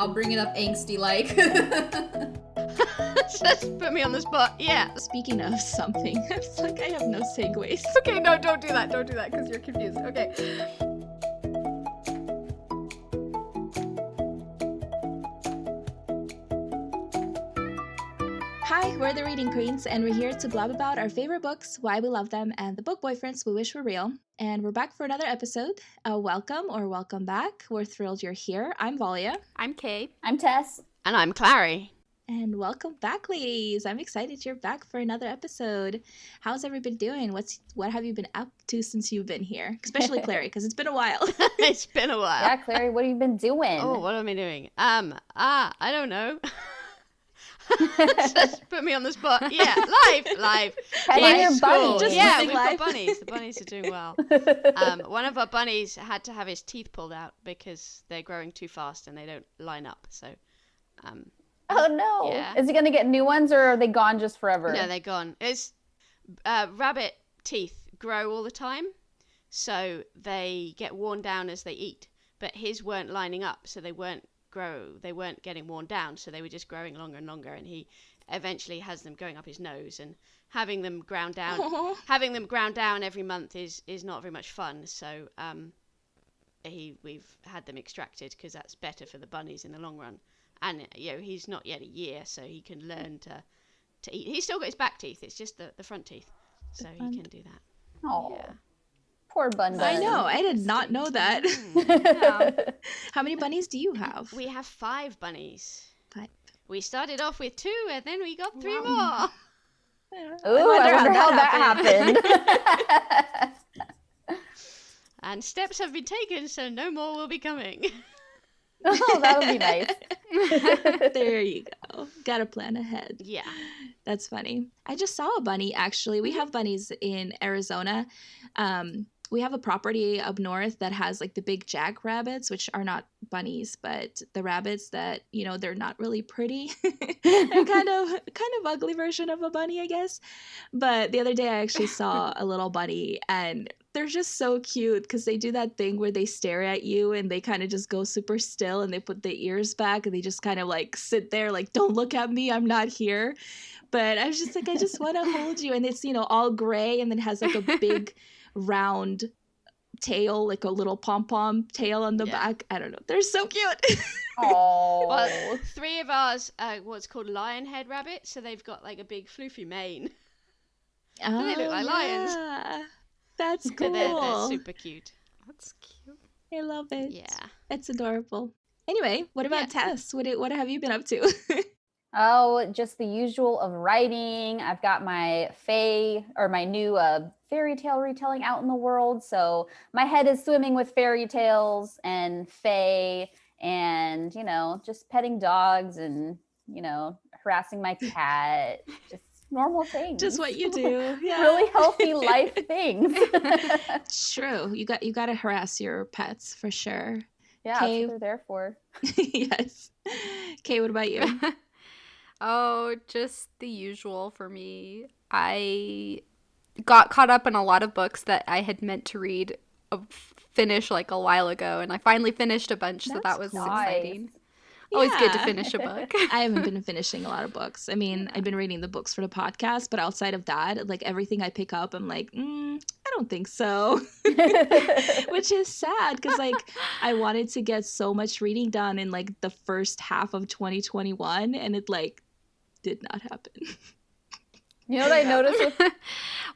I'll bring it up angsty like. Just put me on the spot. Yeah. Speaking of something, it's like I have no segues. Okay, no, don't do that, because you're confused. Okay. Hi, we're the Reading Queens, and we're here to blab about our favorite books, why we love them, and the book boyfriends we wish were real. And we're back for another episode. Welcome or welcome back. We're thrilled you're here. I'm Valia. I'm Kay. I'm Tess. And I'm Clari. And welcome back, ladies. I'm excited you're back for another episode. How's everybody doing? What have you been up to since you've been here? Especially Clari, because it's been a while. It's been a while. Yeah, Clari, what have you been doing? Oh, what am I doing? I don't know. Just put me on the spot. Yeah, live. Petting your bunnies. Just Yeah, living we've life. got bunnies. The bunnies are doing well. One of our bunnies had to have his teeth pulled out because they're growing too fast and they don't line up. So, Oh no! Yeah. Is he gonna get new ones, or are they gone just forever? no, they're gone. It's rabbit teeth grow all the time, so they get worn down as they eat. But his weren't lining up, so they weren't getting worn down, so they were just growing longer and longer, and he eventually has them going up his nose, and having them ground down every month is not very much fun. So we've had them extracted because that's better for the bunnies in the long run. And he's not yet a year, so he can learn to eat. He's still got his back teeth, it's just the front teeth, so he can do that. Oh, Yeah. poor bun. I know. I did not know that. Yeah. How many bunnies do you have? We have 5 bunnies. 5. We started off with 2 and then we got 3 more. Ooh, I wonder wonder how that happened. And steps have been taken, so no more will be coming. Oh, that would be nice. There you go. Gotta plan ahead. Yeah. That's funny. I just saw a bunny, actually. We have bunnies in Arizona. We have a property up north that has like the big jackrabbits, which are not bunnies, but the rabbits that, they're not really pretty. They're kind of ugly version of a bunny, I guess. But the other day I actually saw a little bunny, and they're just so cute because they do that thing where they stare at you and they kind of just go super still, and they put the ears back and they just kind of like sit there like, don't look at me, I'm not here. But I was just like, I just want to hold you. And it's, all gray, and then has like a big round tail, like a little pom-pom tail on the back. I don't know. They're so cute. Oh. Well, 3 of ours are what's called lion head rabbits, so they've got like a big floofy mane. Oh, They look like lions. yeah. That's So cool. they're super cute. That's cute. I love it. Yeah. It's adorable. Anyway, what about Tess? What have you been up to? Oh, just the usual of writing. I've got my my new fairy tale retelling out in the world. So my head is swimming with fairy tales and fae and, just petting dogs and, harassing my cat. Just normal things. Just what you do. Yeah. Really healthy life things. It's true. You got to harass your pets for sure. Yeah, Kay. that's what they're there for. Yes. Kay, what about you? Oh, just the usual for me. I got caught up in a lot of books that I had meant to finish like a while ago, and I finally finished a bunch, so that was exciting. Always good to finish a book. I haven't been finishing a lot of books. I mean, I've been reading the books for the podcast, but outside of that, like everything I pick up, I'm like, I don't think so. Which is sad because like I wanted to get so much reading done in like the first half of 2021, and it like did not happen. You know what I noticed with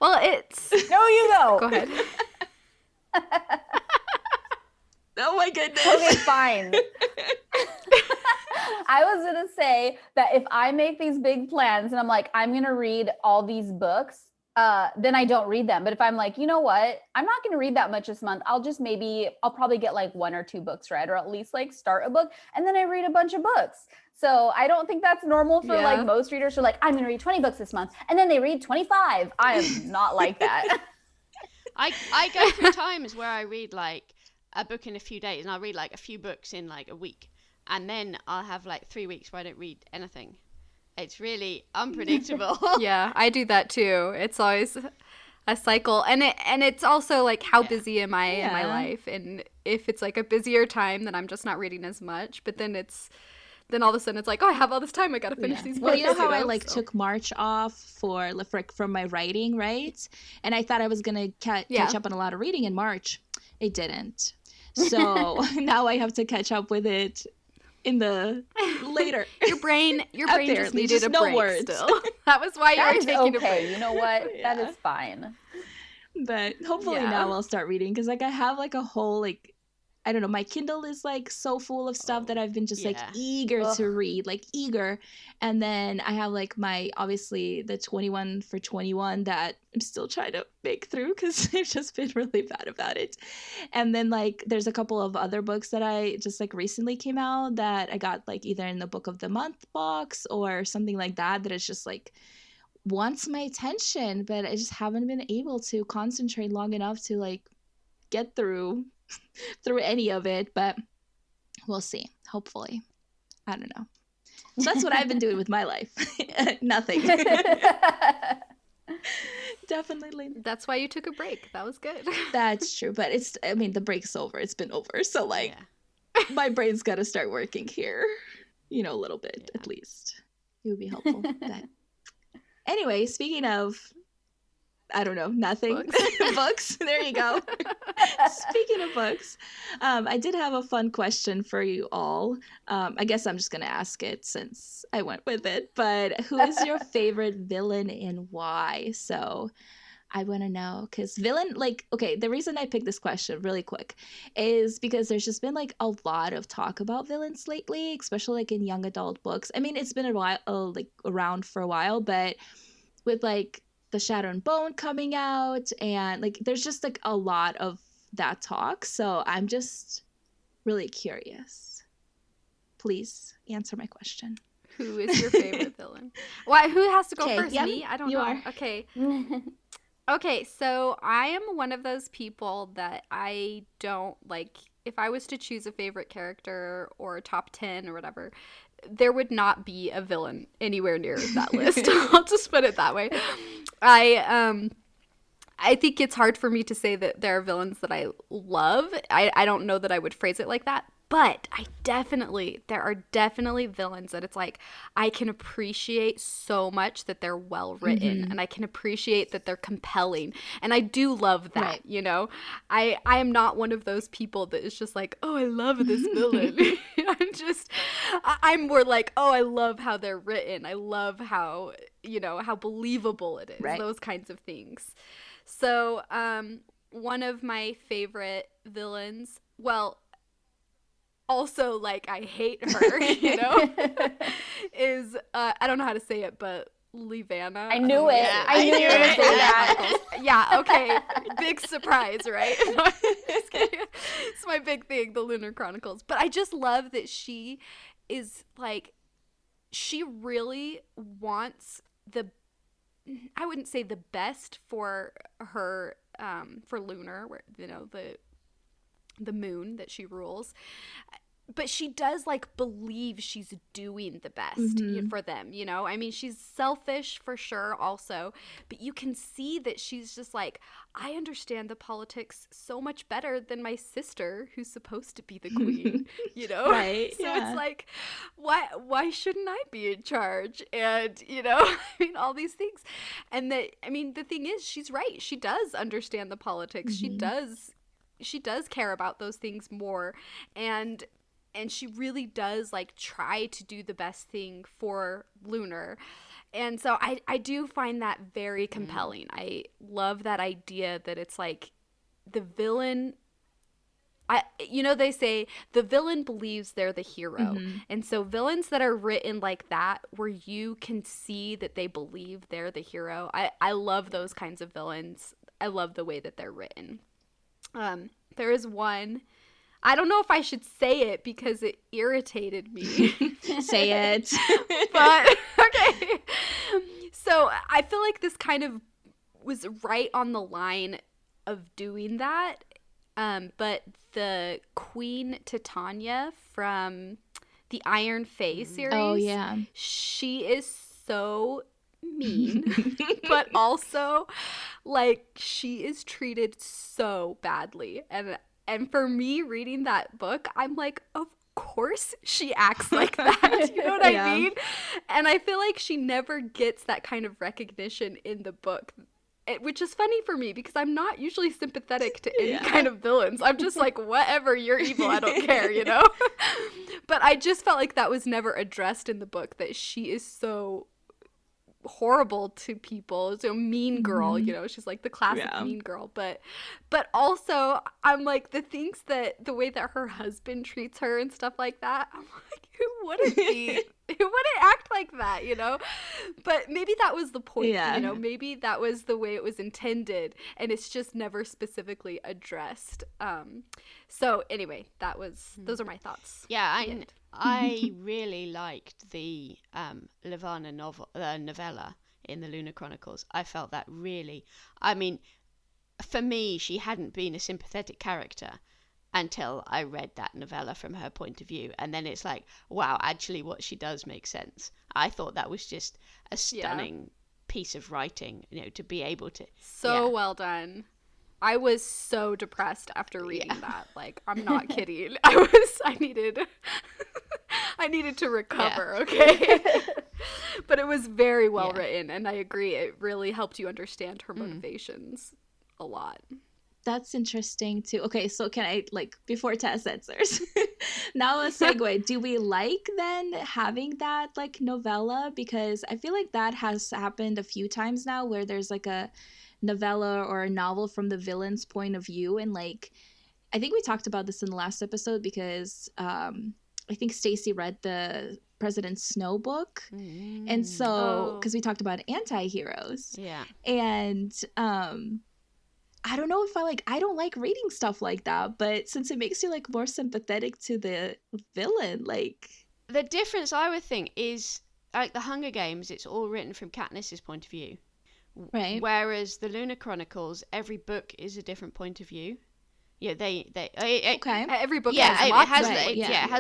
Well, it's... No, you go. Go ahead. Oh my goodness. Okay, fine. I was going to say that if I make these big plans and I'm like, I'm going to read all these books, then I don't read them. But if I'm like, you know what, I'm not going to read that much this month. I'll probably get like 1 or 2 books read, or at least like start a book, and then I read a bunch of books. So I don't think that's normal for like most readers who are like, I'm going to read 20 books this month, and then they read 25. I am not like that. I go through times where I read like a book in a few days, and I'll read like a few books in like a week, and then I'll have like 3 weeks where I don't read anything. It's really unpredictable. Yeah, I do that too. It's always a cycle, and it's also like, how busy am I in my life, and if it's like a busier time, then I'm just not reading as much. But then it's then all of a sudden it's like, oh, I have all this time, I gotta finish these books. Well, you know how I So- took March off from my writing, right? And I thought I was gonna catch up on a lot of reading in March. It didn't. So now I have to catch up with it in the later. Your brain just needed a no break words. still. That was why you That were is taking a okay. break. You know what? Yeah. That is fine. But hopefully now I'll start reading, because like I have like a whole like, I don't know, my Kindle is like so full of stuff that I've been just like eager to read, like eager. And then I have like obviously the 21 for 21 that I'm still trying to make through because I've just been really bad about it. And then like there's a couple of other books that I just like recently came out that I got like either in the book of the month box or something like that is just like wants my attention, but I just haven't been able to concentrate long enough to like get through any of it, but we'll see. Hopefully. I don't know. So that's what I've been doing with my life. Nothing. Definitely. That's why you took a break. That was good. That's true, but the break's over. It's been over. So like my brain's got to start working here, a little bit at least. It would be helpful. But anyway, speaking of, I don't know, nothing. Books. There you go. Speaking of books, I did have a fun question for you all. I guess I'm just going to ask it since I went with it. But who is your favorite villain and why? So I want to know, because villain, like, okay, the reason I picked this question really quick is because there's just been like a lot of talk about villains lately, especially like in young adult books. I mean, it's been a while, like around for a while, but with like The Shadow and Bone coming out, and like there's just like a lot of that talk. So I'm just really curious. Please answer my question. Who is your favorite villain? Why? Who has to go first? Yep, Me? I don't you know. are. Okay. Okay, so I am one of those people that I don't like. If I was to choose a favorite character or a top 10 or whatever, there would not be a villain anywhere near that list. I'll just put it that way. I think it's hard for me to say that there are villains that I love. I don't know that I would phrase it like that. But there are definitely villains that it's like I can appreciate so much that they're well written, and I can appreciate that they're compelling, and I do love that. Right. I am not one of those people that is just like, oh, I love this villain. I'm more like, oh, I love how they're written. I love how how believable it is. Right. Those kinds of things. So one of my favorite villains, well, also like I hate her, is I don't know how to say it, but Livana. I knew it. Yeah, I knew you were gonna say that. Yeah, okay. Big surprise, right? Just kidding. It's my big thing, the Lunar Chronicles. But I just love that she is like, she really wants I wouldn't say the best for her, for Lunar, where the moon that she rules, but she does like believe she's doing the best for them. I mean, she's selfish for sure also, but you can see that she's just like, I understand the politics so much better than my sister who's supposed to be the queen. Right. So it's like, why shouldn't I be in charge? And I mean, all these things. And the thing is, she's right, she does understand the politics. She does care about those things more, and she really does like try to do the best thing for Lunar. And so I do find that very compelling. I love that idea that it's like the villain, they say the villain believes they're the hero. And so villains that are written like that, where you can see that they believe they're the hero, I love those kinds of villains. I love the way that they're written. There is one, I don't know if I should say it because it irritated me. Say it. But okay. So I feel like this kind of was right on the line of doing that. But the Queen Tessonja from the Iron Fae series. Oh yeah. She is so mean, but also like she is treated so badly, and for me reading that book, I'm like, of course she acts like that. You know what Yeah. I mean? And I feel like she never gets that kind of recognition in the book. Which is funny for me because I'm not usually sympathetic to any kind of villains. I'm just like, whatever, you're evil, I don't care, you know? But I just felt like that was never addressed in the book, that she is so horrible to people, so mean girl, you know, she's like the classic mean girl. But also I'm like, the things that the way that her husband treats her and stuff like that, I'm like, who wouldn't act like that, you know? But maybe that was the point, you know, maybe that was the way it was intended, and it's just never specifically addressed. So anyway, those are my thoughts. I really liked the Levana novella in the Lunar Chronicles. I felt that really, I mean, for me, she hadn't been a sympathetic character until I read that novella from her point of view. And then it's like, wow, actually what she does make sense. I thought that was just a stunning piece of writing, you know, to be able to. Well done. I was so depressed after reading that. Like, I'm not kidding. I needed to recover, okay? But it was very well written, and I agree. It really helped you understand her motivations a lot. That's interesting too. Okay, so can I, like, before Tess answers, now a segue. Do we like then having that like novella? Because I feel like that has happened a few times now, where there's like a novella or a novel from the villain's point of view. And like, I think we talked about this in the last episode, because I think Stacy read the President Snow book. And so, because we talked about anti-heroes. And I don't know if I don't like reading stuff like that, but since it makes you like more sympathetic to the villain, like, the difference I would think is, like, the Hunger Games, it's all written from Katniss's point of view. Right. Whereas the Lunar Chronicles, every book is a different point of view. Yeah, every book it has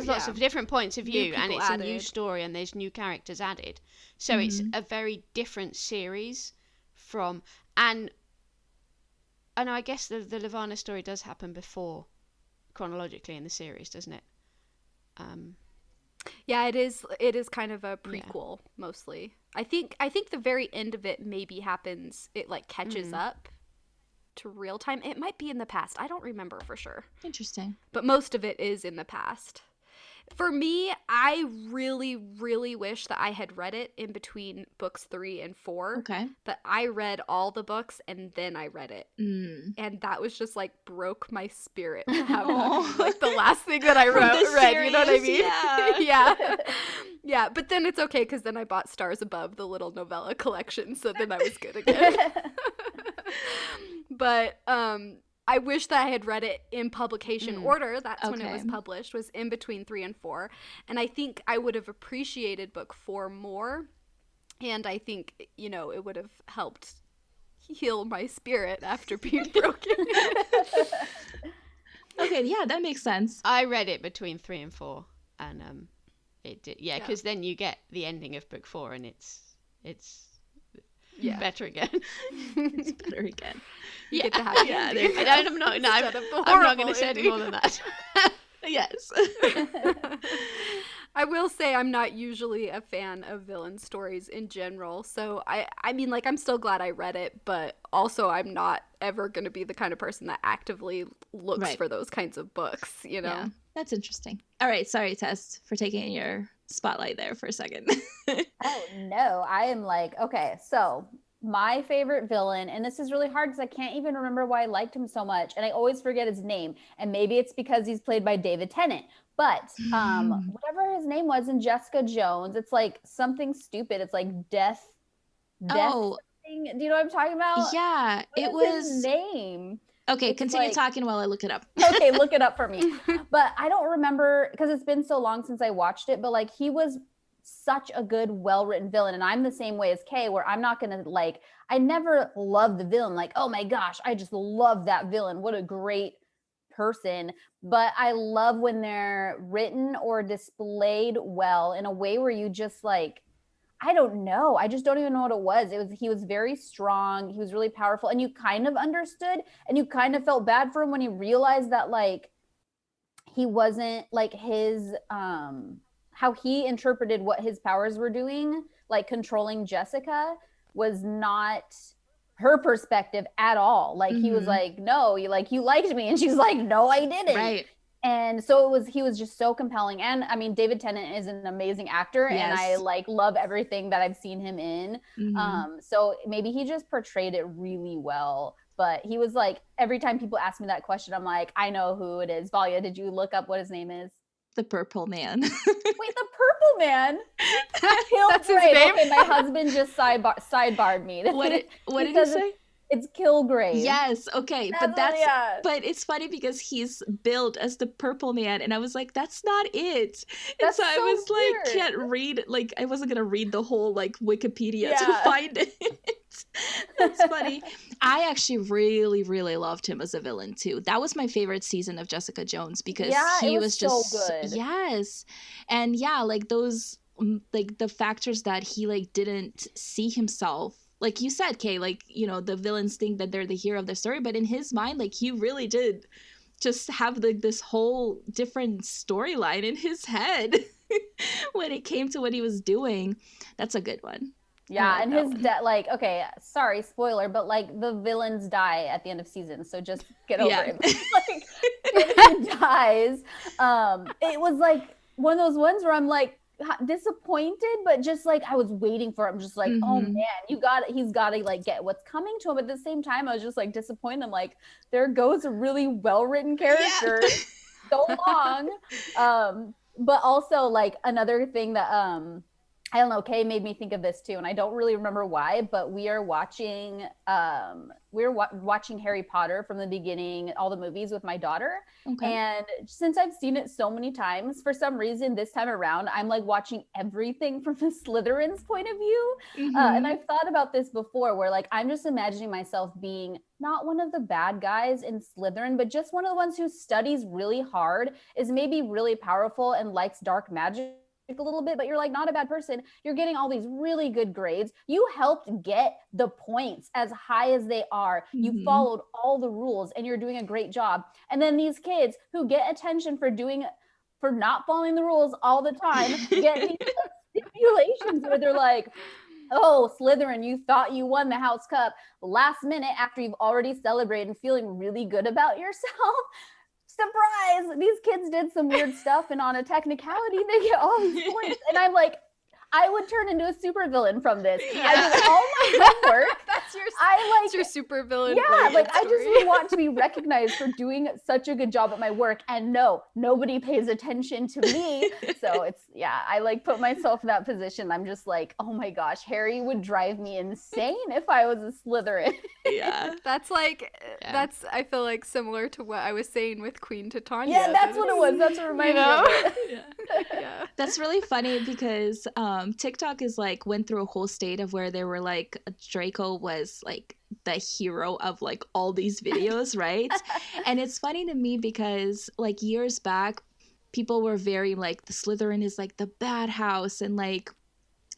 lots Yeah. of different points of view, and it's added. a new story, and there's new characters added. So it's a very different series from, and I guess the Levana story does happen before chronologically in the series, doesn't it? Yeah, it is kind of a prequel mostly. I think the very end of it maybe happens, it like catches up to real time. It might be in the past. I don't remember for sure. Interesting. But most of it is in the past. For me, I really, really wish that I had read it in between books 3 and 4. Okay. But I read all the books and then I read it. And that was just like broke my spirit to have that be, like, the last thing that I read. You know what I mean? Yeah. But then it's okay, because then I bought Stars Above, the little novella collection. So then I was good again. But I wish that I had read it in publication order. That's when it was published, was in between 3 and 4. And I think I would have appreciated book 4 more. And I think, you know, it would have helped heal my spirit after being broken. Okay, yeah, that makes sense. I read it between 3 and 4, and it did, because then you get the ending of book 4, and it's better again. It's better again. You get the happy ending. I'm not going to say any more than that. Yes. I will say I'm not usually a fan of villain stories in general. So I mean, like, I'm still glad I read it, but also I'm not ever going to be the kind of person that actively looks for those kinds of books, you know? Yeah, that's interesting. All right. Sorry, Tess, for taking your spotlight there for a second. Oh, no. I am like, okay, so my favorite villain, and this is really hard because I can't even remember why I liked him so much, and I always forget his name, and maybe it's because he's played by David Tennant, but whatever his name was in Jessica Jones, it's like something stupid. It's like death something. Do you know what I'm talking about? Yeah, What was his name? Okay, It's continue like- talking while I look it up. Okay, look it up for me. But I don't remember, because it's been so long since I watched it, but like, he was such a good, well-written villain. And I'm the same way as Kay, where I'm not gonna, like, I never love the villain, like, oh my gosh, I just love that villain, what a great person. But I love when they're written or displayed well in a way where you just, like, I don't know, I just don't even know what it was. He was very strong, he was really powerful, and you kind of understood, and you kind of felt bad for him when he realized that, like, he wasn't like his how he interpreted what his powers were doing, like controlling Jessica, was not her perspective at all. Like he was like, no, you liked me, and she's like, no, I didn't. Right. And so he was just so compelling. And I mean, David Tennant is an amazing actor, and I like love everything that I've seen him in. So maybe he just portrayed it really well. But he was like, every time people ask me that question, I'm like, I know who it is. Valia, did you look up what his name is? The Purple Man. Wait, the Purple Man? That's his name? Okay, my husband just sidebarred me. What did he say? It's Kilgrave. Yes, okay, but it's funny because he's billed as the Purple Man, and I was like, that's not it. And so I was weird. like, can't read, like, I wasn't gonna read the whole like Wikipedia to find it. That's funny. I actually really, really loved him as a villain too. That was my favorite season of Jessica Jones because he was just so good. Yes, and like those, like the factors that he like didn't see himself. Like you said, Kay, like, you know, the villains think that they're the hero of the story, but in his mind, like, he really did just have like this whole different storyline in his head when it came to what he was doing. That's a good one. Yeah, and his like, okay, sorry, spoiler, but like the villains die at the end of season, so just get over it. Like, if he dies, it was like one of those ones where I'm like, disappointed, but just like I was waiting for it. I'm just like, oh man, he's got to like get what's coming to him. But at the same time, I was just like disappointed. I'm like, there goes a really well-written character. So long. But also like another thing that I don't know, Kay made me think of this too, and I don't really remember why, but we are watching watching Harry Potter from the beginning, all the movies with my daughter. Okay. And since I've seen it so many times, for some reason this time around, I'm like watching everything from the Slytherin's point of view. And I've thought about this before, where like I'm just imagining myself being not one of the bad guys in Slytherin, but just one of the ones who studies really hard, is maybe really powerful and likes dark magic a little bit, but you're like not a bad person. You're getting all these really good grades. You helped get the points as high as they are. You followed all the rules and you're doing a great job. And then these kids who get attention for not following the rules all the time get these stipulations where they're like, oh, Slytherin, you thought you won the House Cup last minute after you've already celebrated and feeling really good about yourself. Surprise! These kids did some weird stuff, and on a technicality, they get all these points. And I'm like, I would turn into a supervillain from this. Yeah. I did all my homework. That's your supervillain. Yeah, like I just would want to be recognized for doing such a good job at my work. And no, nobody pays attention to me. So I like put myself in that position. I'm just like, oh my gosh, Harry would drive me insane if I was a Slytherin. Yeah, that's I feel like similar to what I was saying with Queen Tessonja. Yeah, that's what it was. That's what reminded me of it. Yeah. That's really funny because TikTok is like went through a whole state of where they were like Draco was like the hero of like all these videos, right? And it's funny to me because like years back people were very like the Slytherin is like the bad house and like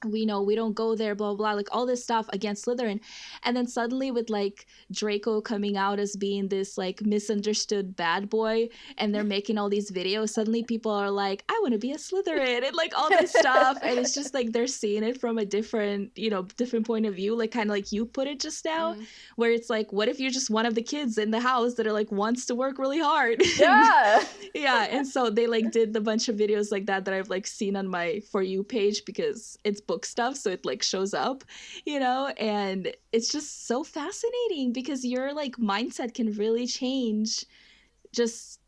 we know we don't go there, blah blah, like all this stuff against Slytherin. And then suddenly with like Draco coming out as being this like misunderstood bad boy and they're making all these videos, suddenly people are like, I want to be a Slytherin and like all this stuff. And it's just like they're seeing it from a different point of view, like kind of like you put it just now, where it's like, what if you're just one of the kids in the house that are like wants to work really hard? Yeah. Yeah. And so they like did a bunch of videos like that I've like seen on my For You page because it's book stuff, so it like shows up, and it's just so fascinating because your like mindset can really change just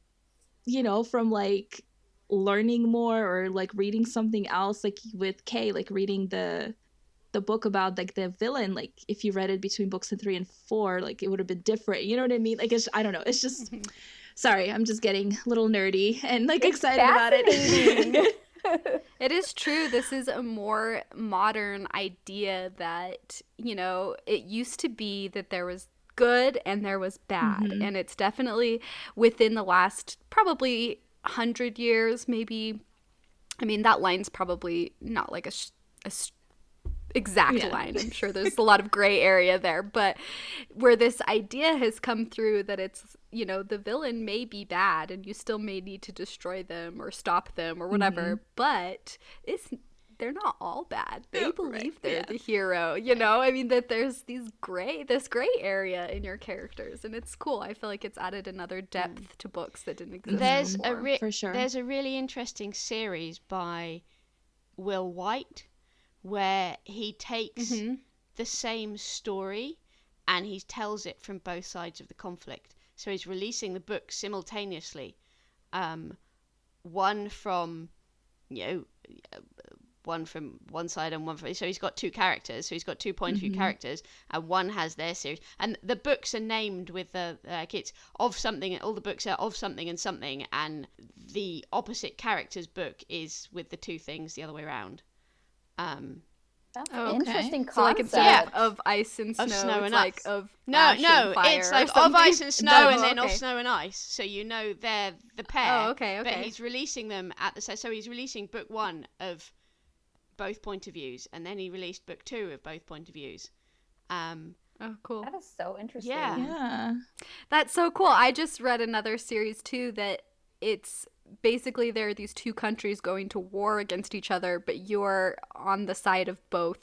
from like learning more or like reading something else, like with Kay, like reading the book about like the villain, like if you read it between books 3 and 4, like it would have been different, you know what I mean? Like I don't know, it's just sorry, I'm just getting a little nerdy and like it's excited about it. It is true. This is a more modern idea that, it used to be that there was good and there was bad. And it's definitely within the last probably 100 years, maybe. I mean, that line's probably not like a exact line. I'm sure there's a lot of gray area there. But where this idea has come through that it's, you know, the villain may be bad and you still may need to destroy them or stop them or whatever, but they're not all bad. They believe they're the hero, you know? I mean, that there's this gray area in your characters, and it's cool. I feel like it's added another depth to books that didn't exist before. For sure. There's a really interesting series by Will White where he takes the same story and he tells it from both sides of the conflict. So he's releasing the book simultaneously. One from, you know, one from one side and one from... So he's got two characters. So he's got two point of view characters, and one has their series. And the books are named with the... it's of something. All the books are of something and something. And the opposite character's book is with the two things the other way around. That's an interesting concept. So like instead of ice and snow, Of snow it's and like ice. of No, ash and fire it's or like of something? ice and snow, and then okay. of snow and ice. So you know they're the pair. Oh, okay. But he's releasing them at the same. So he's releasing book one of both point of views, and then he released book two of both point of views. Oh, cool. That is so interesting. Yeah. That's so cool. I just read another series too that it's basically there are these two countries going to war against each other, but you're on the side of both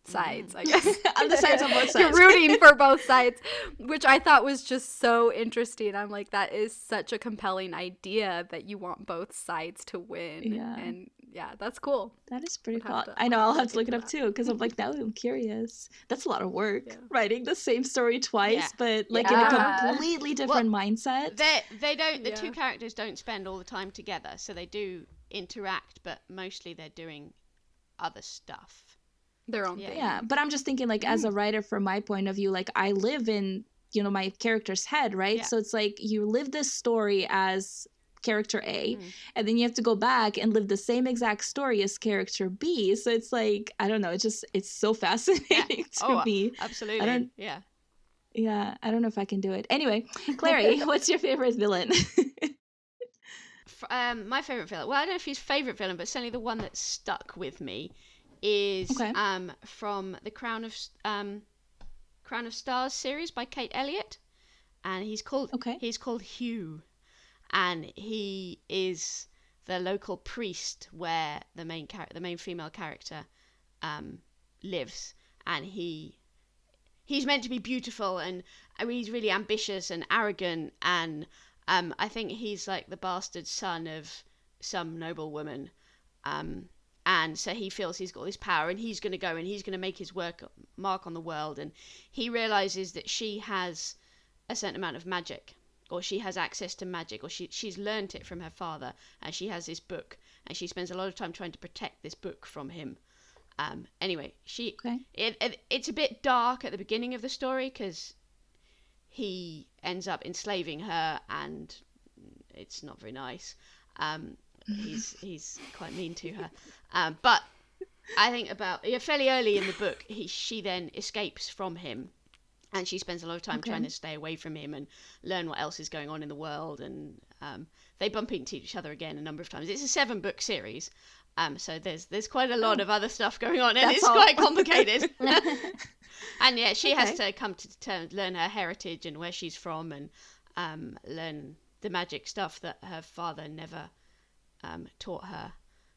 sides, I guess. On the sides of both sides. You're rooting for both sides, which I thought was just so interesting. I'm like, that is such a compelling idea that you want both sides to win. Yeah. And yeah, that's cool. That is pretty I'll have cool. to- I know, I'll I'll have to look into it up that. too, because I'm like, now I'm curious. That's a lot of work, Yeah. writing the same story twice, Yeah. but like in Yeah. a completely different mindset. They don't. The two Yeah. characters don't spend all the time together, so they do interact, but mostly they're doing other stuff. Their own Yeah. thing. Yeah, but I'm just thinking, like, as a writer, from my point of view, like, I live in, you know, my character's head, right? Yeah. So it's like you live this story as character A, and then you have to go back and live the same exact story as character B. So it's like, I don't know, it's so fascinating to me. Absolutely. Yeah, I don't know if I can do it. Anyway, Clary, what's your favorite villain? My favorite villain. Well, I don't know if he's favorite villain, but certainly the one that stuck with me is Okay. from the Crown of Stars series by Kate Elliott, and he's called Hugh, and he is the local priest where the main female character lives, and he's meant to be beautiful, and he's really ambitious and arrogant, and I think he's like the bastard son of some noble woman, and so he feels he's got this power, and he's going to go and he's going to make his mark on the world, and he realizes that she has a certain amount of magic, or she has access to magic, or she's learnt it from her father, and she has this book, and she spends a lot of time trying to protect this book from him. Anyway, it's a bit dark at the beginning of the story because he ends up enslaving her, and it's not very nice. He's quite mean to her, but I think fairly early in the book, she then escapes from him, and she spends a lot of time trying to stay away from him and learn what else is going on in the world. And they bump into each other again a number of times. It's a 7-book series, so there's quite a lot of other stuff going on, and it's quite complicated. And yeah, she has to come to terms, learn her heritage and where she's from, and learn the magic stuff that her father never taught her.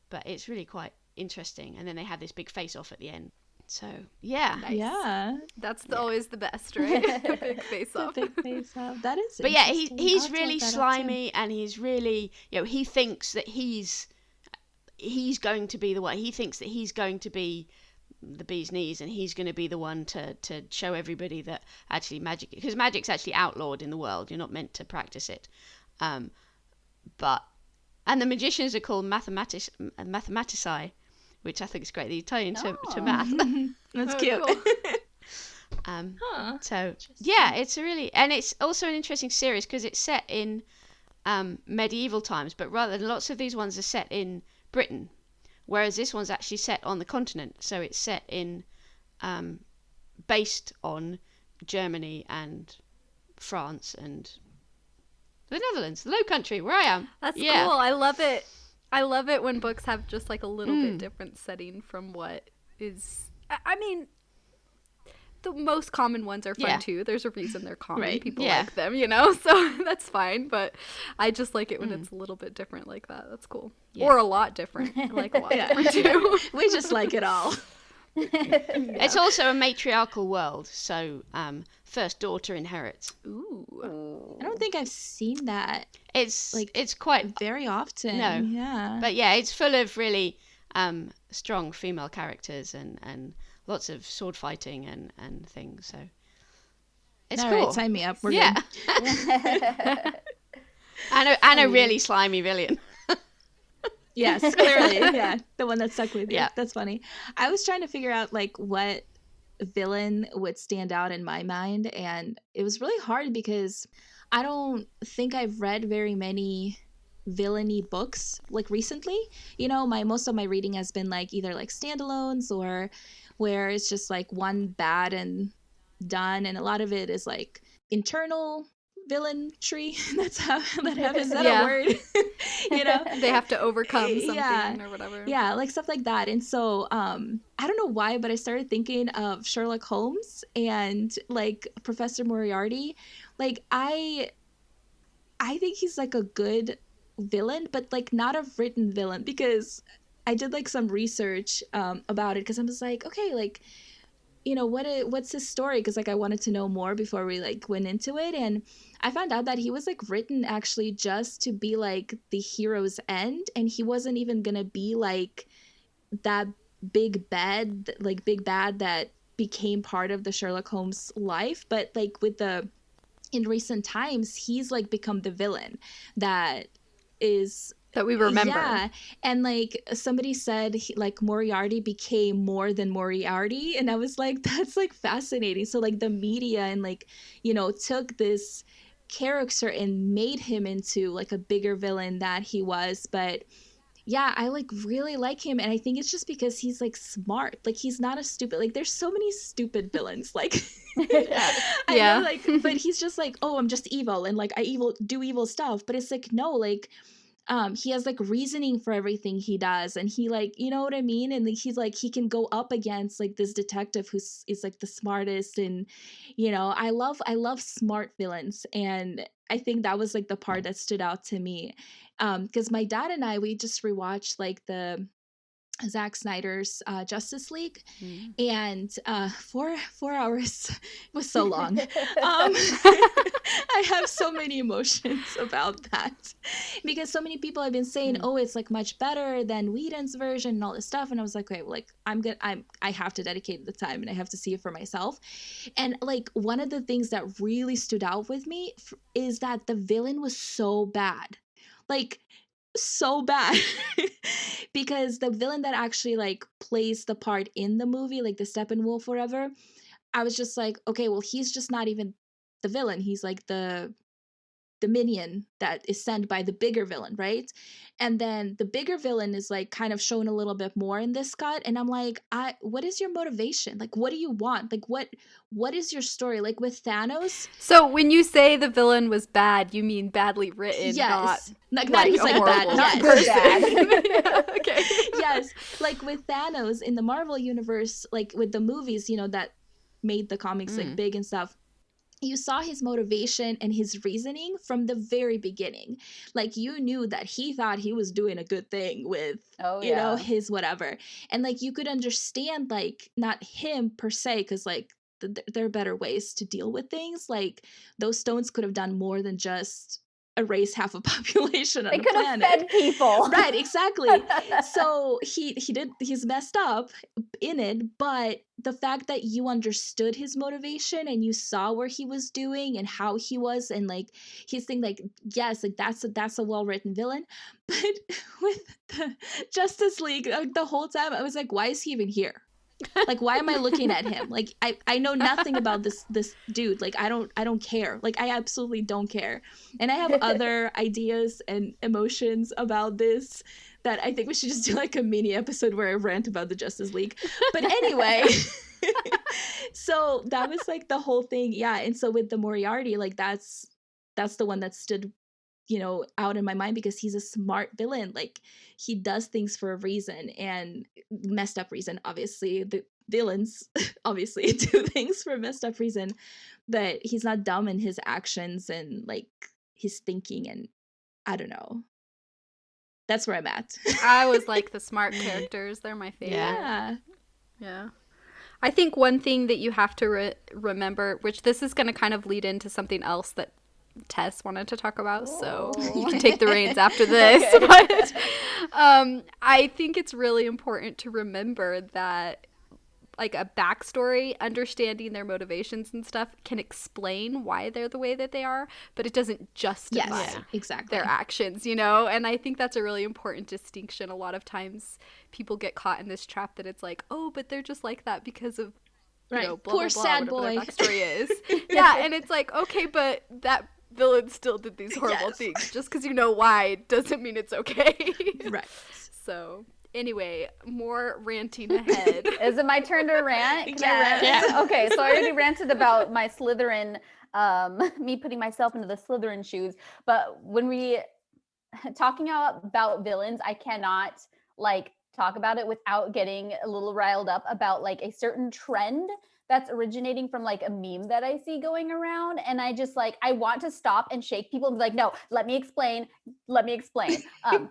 But it's really quite interesting, and then they have this big face-off at the end. So yeah, Nice. Yeah, That's always the best, right? A big face off. big face off. That is. but yeah, interesting. I'll he's have to really look that up, too. slimy, and he's really, he thinks that he's going to be the one. He thinks that he's going to be the bee's knees, and he's going to be the one to show everybody that actually because magic's actually outlawed in the world. You're not meant to practice it. And the magicians are called mathematici, which I think is great. They tie into to math. That's Oh, cute. cool. So yeah, it's also an interesting series because it's set in medieval times, but rather than lots of these ones are set in Britain, whereas this one's actually set on the continent. So it's set in based on Germany and France and the Netherlands, the Low Country, where I am. That's Yeah. cool. I love it. I love it when books have just like a little bit different setting from what is. I mean, the most common ones are fun Yeah. too. There's a reason they're common. Right. People Yeah. like them, you know, so that's fine. But I just like it when it's a little bit different like that. That's cool. Yeah. Or a lot different. I like a lot Yeah. different too. We just like it all. It's also a matriarchal world, so first daughter inherits. Ooh. I don't think I've seen that It's Like, it's quite, very often. No. Yeah. but yeah, it's full of really strong female characters and lots of sword fighting and things. So it's All cool. right, sign me up. We're yeah, good. and a really slimy villain. Yes, clearly. Yeah. The one that stuck with you. Yeah. That's funny. I was trying to figure out like what villain would stand out in my mind, and it was really hard because I don't think I've read very many villainy books like recently. You know, most of my reading has been like either like standalones or where it's just like one bad and done, and a lot of it is like internal villain tree. That's how that happens. Is that Yeah. a word? You know, They have to overcome something Yeah. or whatever. yeah, like stuff like that. And so I don't know why, but I started thinking of Sherlock Holmes and like Professor Moriarty. Like I think he's like a good villain, but like not a written villain, because I did like some research about it, because I was like, okay, like, you know, what's his story, because like I wanted to know more before we like went into it. And I found out that he was like written actually just to be like the hero's end, and he wasn't even gonna be like that big bad that became part of the Sherlock Holmes life. But like in recent times, he's like become the villain that is That we remember. yeah. And like somebody said like Moriarty became more than Moriarty, and I was like, that's like fascinating. So like the media and like, you know, took this character and made him into like a bigger villain that he was. But yeah, I like really like him, and I think it's just because he's like smart. Like he's not a stupid, like there's so many stupid villains. Like I Yeah. know, like, but he's just like, oh, I'm just evil and like I do evil stuff. But it's like, no, like he has like reasoning for everything he does, and he like, you know what I mean, and like, he's like, he can go up against like this detective who's is like the smartest. And you know, I love smart villains, and I think that was like the part that stood out to me, because my dad and I, we just rewatched like the Zack Snyder's Justice League, and 4 hours was so long. I have so many emotions about that, because so many people have been saying, oh, it's like much better than Whedon's version and all this stuff, and I was like, okay, well, like I have to dedicate the time and I have to see it for myself. And like one of the things that really stood out with me is that the villain was so bad, like so bad. Because the villain that actually like plays the part in the movie, like the Steppenwolf forever, I was just like, okay, well, he's just not even the villain, he's like the minion that is sent by the bigger villain, right? And then the bigger villain is like kind of shown a little bit more in this cut, and I'm like, what is your motivation? Like, what do you want? Like, what is your story? Like with Thanos. So when you say the villain was bad, you mean badly written, Yes, not not he's a like bad. horrible Yes. person. Yeah, okay. Yes, like with Thanos in the Marvel universe, like with the movies, you know, that made the comics like big and stuff, you saw his motivation and his reasoning from the very beginning. Like you knew that he thought he was doing a good thing with, you know, his whatever. And like you could understand, like, not him per se, because like there are better ways to deal with things. Like those stones could have done more than just erase half a population on They the could have planet. fed people. Right, exactly. So he's messed up in it, but the fact that you understood his motivation and you saw where he was doing and how he was, and like he's saying like, yes, like that's a well-written villain. But with the Justice League, like the whole time I was like, why is he even here? Like, why am I looking at him? Like, I know nothing about this dude. Like, I don't care. Like, I absolutely don't care. And I have other ideas and emotions about this that I think we should just do like a mini episode where I rant about the Justice League. But anyway, so that was like the whole thing. Yeah. And so with the Moriarty, like that's the one that stood, you know, out in my mind, because he's a smart villain. Like he does things for a reason, and messed up reason, obviously. villains obviously do things for a messed up reason, but he's not dumb in his actions and like his thinking, and I don't know. That's where I'm at. I always like the smart characters. They're my favorite. Yeah. Yeah. I think one thing that you have to remember, which this is going to kind of lead into something else that Tess wanted to talk about, so you can take the reins after this. Okay. But I think it's really important to remember that like a backstory, understanding their motivations and stuff can explain why they're the way that they are, but it doesn't justify Yes, exactly. their actions, you know? And I think that's a really important distinction. A lot of times people get caught in this trap that it's like, oh, but they're just like that because of, you Right. know, blah, Poor blah, blah, sad whatever boy. their backstory is. Yeah, and it's like, okay, but that villain still did these horrible Yes. things. Just because you know why doesn't mean it's okay. Right. So... Anyway, more ranting ahead. Is it my turn to rant? Can I Yes. rant? Yeah. Okay, so I already ranted about my Slytherin, me putting myself into the Slytherin shoes. But when we talking about villains, I cannot like talk about it without getting a little riled up about like a certain trend that's originating from like a meme that I see going around. And I just like, I want to stop and shake people and be like, no, let me explain.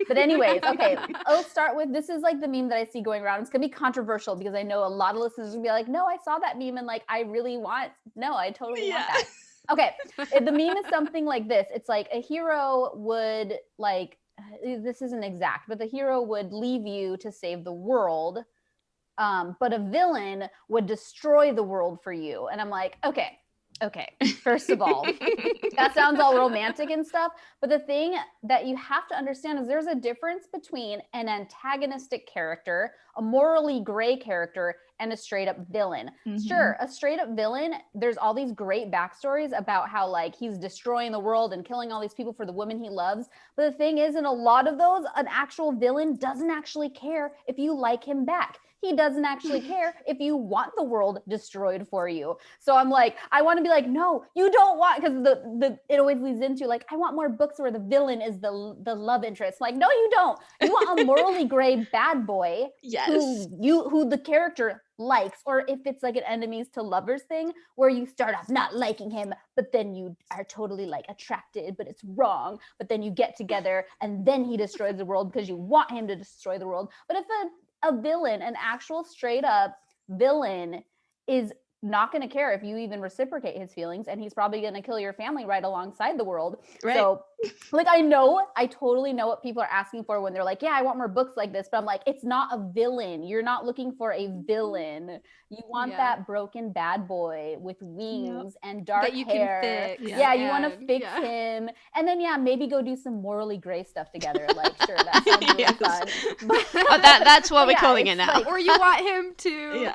But anyways, okay, I'll start with, this is like the meme that I see going around. It's gonna be controversial because I know a lot of listeners will be like, no, I saw that meme and like, I totally want that. Okay, the meme is something like this. It's like a hero would like, this isn't exact, but the hero would leave you to save the world. But a villain would destroy the world for you. And I'm like, okay. First of all, that sounds all romantic and stuff. But the thing that you have to understand is there's a difference between an antagonistic character, a morally gray character, and a straight up villain. Mhm. Sure, a straight up villain, there's all these great backstories about how like he's destroying the world and killing all these people for the women he loves. But the thing is, in a lot of those, an actual villain doesn't actually care if you like him back. He doesn't actually care if you want the world destroyed for you. So I'm like, I want to be like, no, you don't want, because it always leads into like, I want more books where the villain is the love interest. Like, no, you don't. You want a morally gray bad boy Yes. who the character likes, or if it's like an enemies to lovers thing where you start off not liking him, but then you are totally like attracted, but it's wrong. But then you get together and then he destroys the world because you want him to destroy the world. But if a villain, an actual straight up villain, is not going to care if you even reciprocate his feelings, and he's probably going to kill your family right alongside the world. Right. So like, I totally know what people are asking for when they're like, yeah, I want more books like this, but I'm like, it's not a villain. You're not looking for a villain. You want that broken bad boy with wings and dark that you hair. can fix. Yeah, you want to and- fix yeah. him, and then maybe go do some morally gray stuff together. Like, sure, that sounds really Yes. fun. Oh, that's what we're Yeah, calling it it's now. like- Or you want him to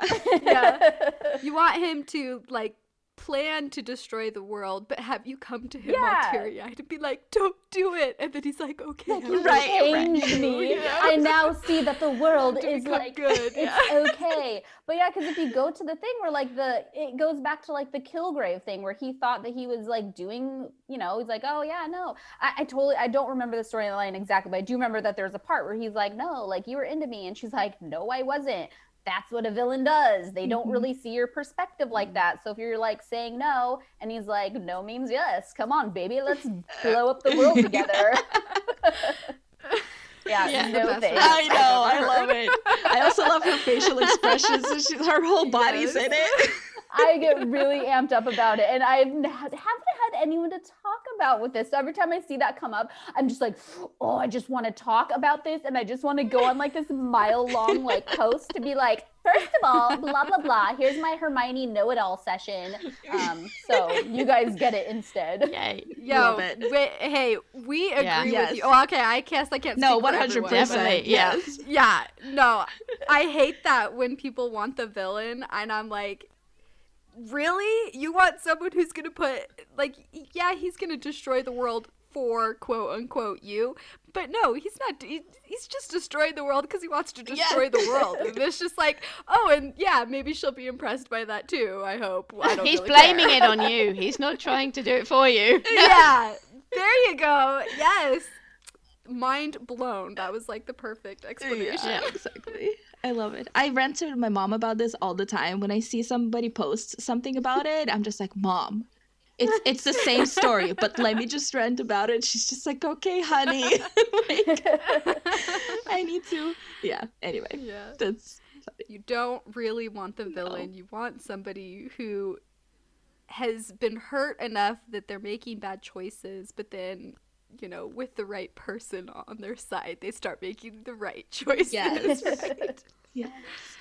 you want him to like plan to destroy the world, but have you come to him all Yeah. teary-eyed and be like, don't do it, and then he's like, okay, Like, you Right, changed me. Yeah. I now see that the world To is become like good, it's yeah. okay. But yeah, because if you go to the thing where like it goes back to like the Kilgrave thing where he thought that he was like doing, he's like, oh yeah, no. I don't remember the storyline exactly, but I do remember that there's a part where he's like, no, like you were into me, and she's like, no, I wasn't. That's what a villain does. They don't Mhm. really see your perspective like that. So if you're like saying no, and he's like, no means yes. Come on, baby, let's blow up the world together. Yeah, Yeah. no That's the best thanks. I I've know, I ever love it. I also love her facial expressions. Her whole body's Yes. in it. I get really amped up about it, and I haven't had anyone to talk about with this. So every time I see that come up, I'm just like, oh, I just want to talk about this, and I just want to go on like this mile-long like post to be like, first of all, blah blah blah. Here's my Hermione know-it-all session. So you guys get it instead. Yay. Yo, Love it. hey, we agree Yeah. with Yes. you. Oh, okay, I can't No, speak for everyone, 100%. but- Definitely, yeah. Yes. Yeah, no, I hate that when people want the villain, and I'm like, really? You want someone who's gonna put, like, yeah, he's gonna destroy the world for quote unquote you, but no, he's not. He's just destroying the world because he wants to destroy the world. And it's just like, oh, and yeah, maybe she'll be impressed by that too. I hope. I don't He's really blaming care. it on you. He's not trying to do it for you. Yeah, there you go. Yes. Mind blown. That was like the perfect explanation. Yeah, exactly. I love it. I rant to my mom about this all the time. When I see somebody post something about it, I'm just like, Mom, it's the same story, but let me just rant about it. She's just like, okay, honey. Like, I need to. Yeah. Anyway, Yeah. that's funny. You don't really want the villain. You want somebody who has been hurt enough that they're making bad choices, but then, you know, with the right person on their side, they start making the right choices. Yes. Right? Yes.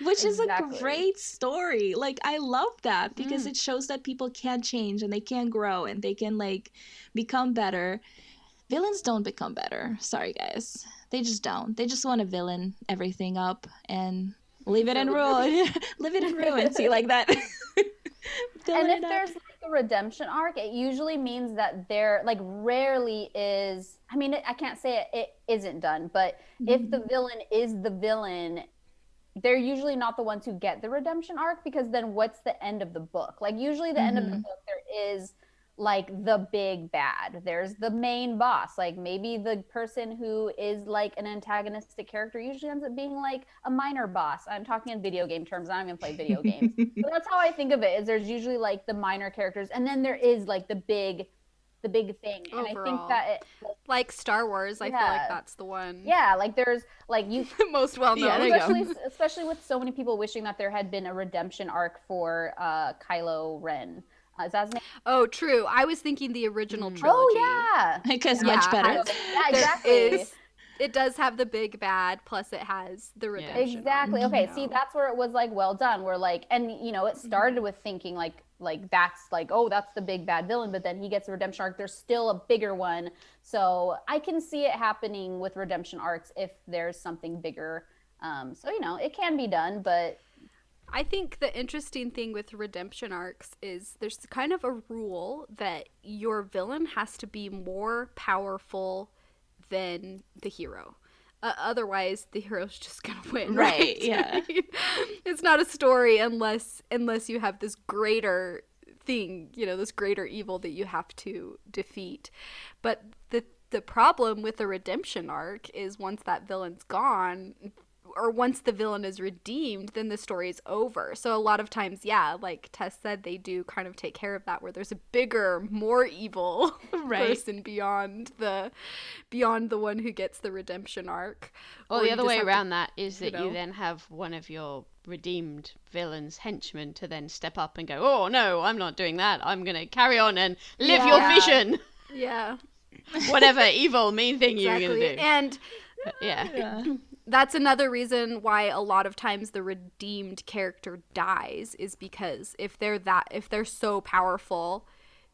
Which is a Exactly. great story. Like, I love that because it shows that people can change and they can grow and they can, like, become better. Villains don't become better. Sorry, guys. They just don't. They just want to villain everything up and leave it in ruin. Leave it in ruin. See, like that. And if there's like a redemption arc, it usually means that there like rarely is, I mean, I can't say it isn't done, but if the villain is the villain, they're usually not the ones who get the redemption arc, because then what's the end of the book? Like usually the end of the book, there is like the big bad. There's the main boss. Like maybe the person who is like an antagonistic character usually ends up being like a minor boss. I'm talking in video game terms. I don't even play video games. But that's how I think of it, is there's usually like the minor characters, and then there is like the big thing. And Overall. I think that like Star Wars, I feel like that's the one. yeah, like there's like you most well known. Yeah, there you go. especially with so many people wishing that there had been a redemption arc for Kylo Ren. Is that his name? Oh, true. I was thinking the original trilogy. Oh yeah, Because Yeah, much better. yeah, exactly. It does have the big bad, plus it has the redemption. Exactly. arc, Okay, you know? see, that's where it was like well done. We're like, and you know, it started with thinking like that's like, oh, that's the big bad villain, but then he gets a redemption arc. There's still a bigger one, so I can see it happening with redemption arcs if there's something bigger. So you know, it can be done, but I think the interesting thing with redemption arcs is there's kind of a rule that your villain has to be more powerful than the hero. Otherwise, the hero's just gonna win, right? Yeah. It's not a story unless you have this greater thing, you know, this greater evil that you have to defeat. But the problem with the redemption arc is once that villain's gone, or once the villain is redeemed, then the story's over. So a lot of times, yeah, like Tess said, they do kind of take care of that, where there's a bigger, more evil person beyond the one who gets the redemption arc. Or the other way around that is that you know, you then have one of your redeemed villain's henchmen to then step up and go, oh no, I'm not doing that. I'm going to carry on and live your vision. Yeah. Whatever evil, mean thing you're going to do. And yeah. that's another reason why a lot of times the redeemed character dies, is because if they're so powerful,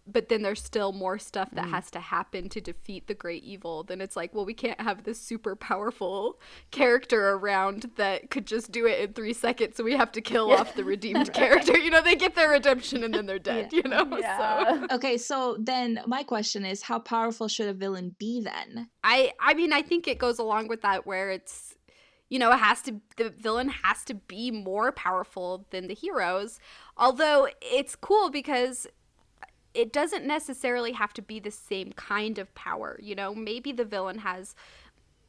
but then there's still more stuff that has to happen to defeat the great evil, then it's like, well, we can't have this super powerful character around that could just do it in 3 seconds, so we have to kill off the redeemed character. You know, they get their redemption and then they're dead, you know? yeah. So Okay, so then my question is, how powerful should a villain be then? I mean, I think it goes along with that, where it's, you know, the villain has to be more powerful than the heroes. Although it's cool because it doesn't necessarily have to be the same kind of power. You know, maybe the villain has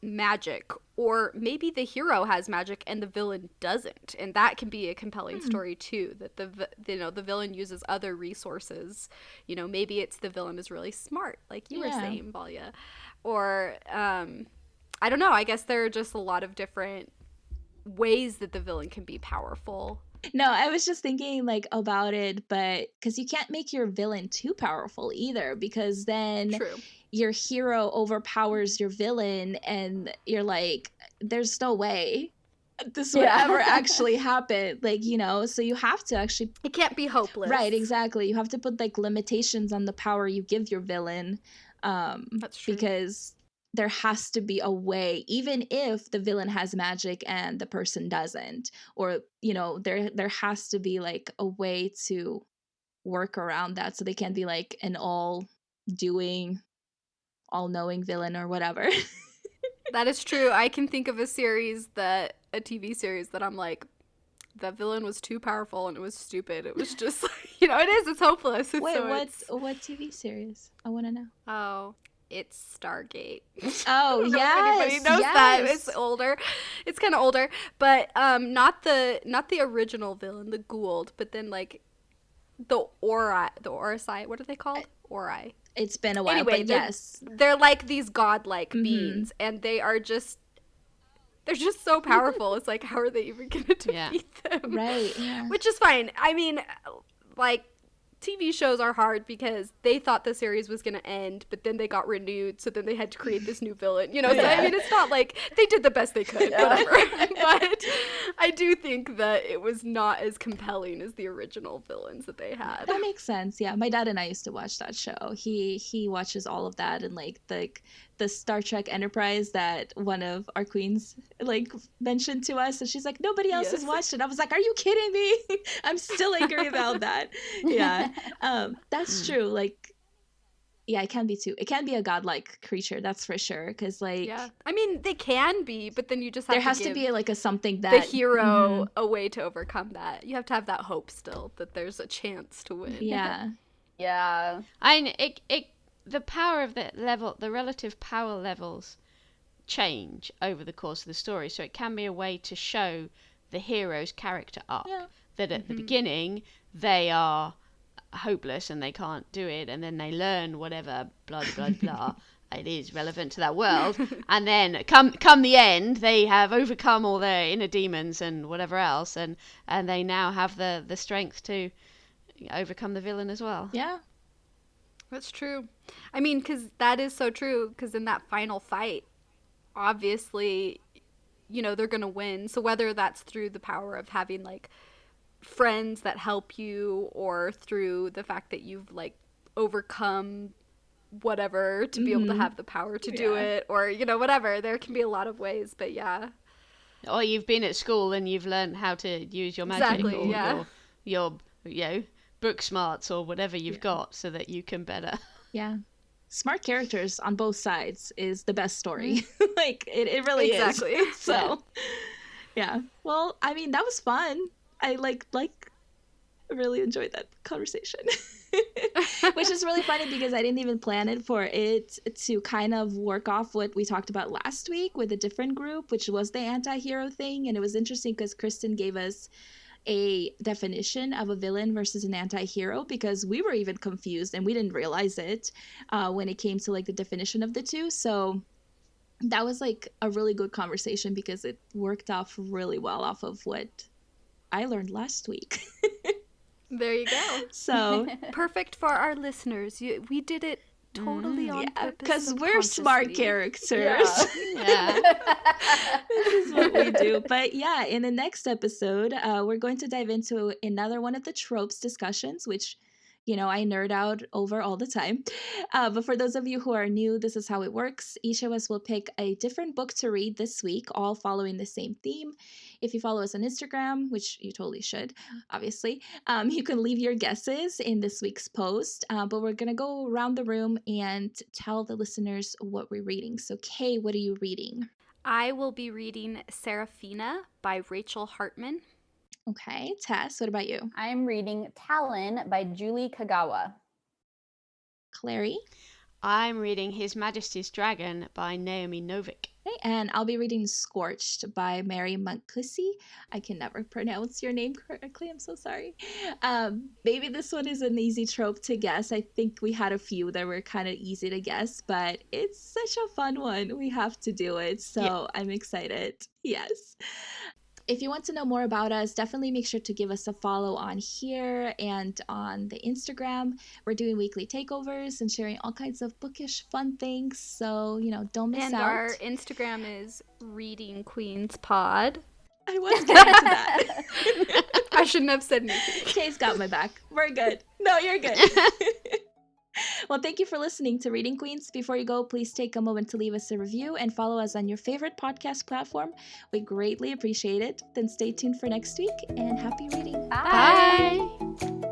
magic, or maybe the hero has magic and the villain doesn't, and that can be a compelling story too, that the villain uses other resources. You know, maybe it's the villain is really smart, like you were saying, Valia, or I don't know, I guess there are just a lot of different ways that the villain can be powerful. No, I was just thinking like about it, but because you can't make your villain too powerful either, because then your hero overpowers your villain and you're like, there's no way this would ever actually happen. Like, you know, so you have to actually, it can't be hopeless. Right, exactly. You have to put like limitations on the power you give your villain. That's true. Because there has to be a way, even if the villain has magic and the person doesn't, or, you know, there has to be like a way to work around that, so they can't be like an all-doing, all-knowing villain or whatever. That is true. I can think of a TV series that I'm like, that villain was too powerful and it was stupid. It was just, you know, it's hopeless. Wait, what TV series? I want to know. Oh, it's Stargate. Oh, I don't know if anybody yes, knows that. yes. It's older. It's kind of older, but not the original villain, the Gould, but then like the Orisi. What are they called? Ori. It's been a while, Anyway, but yes. they're like these godlike Mhm. beings, and they're just so powerful. It's like, how are they even gonna defeat them? Right, yeah. Which is fine. I mean, like, TV shows are hard because they thought the series was going to end, but then they got renewed, so then they had to create this new villain. You know, so I mean, it's not like they did the best they could, whatever. But I do think that it was not as compelling as the original villains that they had. That makes sense. Yeah, my dad and I used to watch that show. He watches all of that, and like the Star Trek Enterprise that one of our queens like mentioned to us, and she's like, nobody else has watched it. I was like, are you kidding me? I'm still angry about that. Yeah, that's true. Like, yeah, it can be too. It can be a godlike creature, that's for sure. Because like, Yeah, I mean, they can be, but then you just have there to has give to be like a something that the hero a way to overcome that. You have to have that hope still that there's a chance to win. Yeah. Yeah. The power of the relative power levels change over the course of the story, so it can be a way to show the hero's character arc. Yeah. That at the beginning they are hopeless and they can't do it, and then they learn whatever blah blah blah it is relevant to that world, and then come the end they have overcome all their inner demons and whatever else, and they now have the strength to overcome the villain as well. Yeah. That's true. I mean, because that is so true, because in that final fight, obviously, you know, they're going to win. So whether that's through the power of having, like, friends that help you, or through the fact that you've, like, overcome whatever to be able to have the power to do it, or, you know, whatever. There can be a lot of ways, but yeah. Or you've been at school and you've learned how to use your magic, Exactly, or yeah. your you know, book smarts or whatever you've got, so that you can better. Yeah. Smart characters on both sides is the best story. Like, it really Exactly. is. So, yeah. Well, I mean, that was fun. I really enjoyed that conversation. Which is really funny because I didn't even plan it for it to kind of work off what we talked about last week with a different group, which was the anti-hero thing. And it was interesting because Kristen gave us a definition of a villain versus an anti-hero, because we were even confused and we didn't realize it when it came to like the definition of the two. So that was like a really good conversation because it worked off really well off of what I learned last week. There you go. So Perfect for our listeners. We did it totally on purpose. because we're smart subconsciously. characters. Yeah. This is what we do. But yeah, in the next episode, we're going to dive into another one of the tropes discussions, which, you know, I nerd out over all the time. But for those of you who are new, this is how it works. Each of us will pick a different book to read this week, all following the same theme. If you follow us on Instagram, which you totally should, obviously, you can leave your guesses in this week's post. But we're going to go around the room and tell the listeners what we're reading. So, Kay, what are you reading? I will be reading Serafina by Rachel Hartman. Okay, Tess, what about you? I'm reading Talon by Julie Kagawa. Clari? I'm reading His Majesty's Dragon by Naomi Novik. Okay, and I'll be reading Scorched by Mary Montclissy. I can never pronounce your name correctly. I'm so sorry. Maybe this one is an easy trope to guess. I think we had a few that were kind of easy to guess, but it's such a fun one. We have to do it, so I'm excited. Yes. If you want to know more about us, definitely make sure to give us a follow on here and on the Instagram. We're doing weekly takeovers and sharing all kinds of bookish fun things. So, you know, don't miss And out. our Instagram is Reading Queens Pod. I was getting to that. I shouldn't have said anything. Kay's got my back. We're good. No, you're good. Well, thank you for listening to Reading Queens. Before you go, please take a moment to leave us a review and follow us on your favorite podcast platform. We greatly appreciate it. Then stay tuned for next week, and happy reading. Bye. Bye.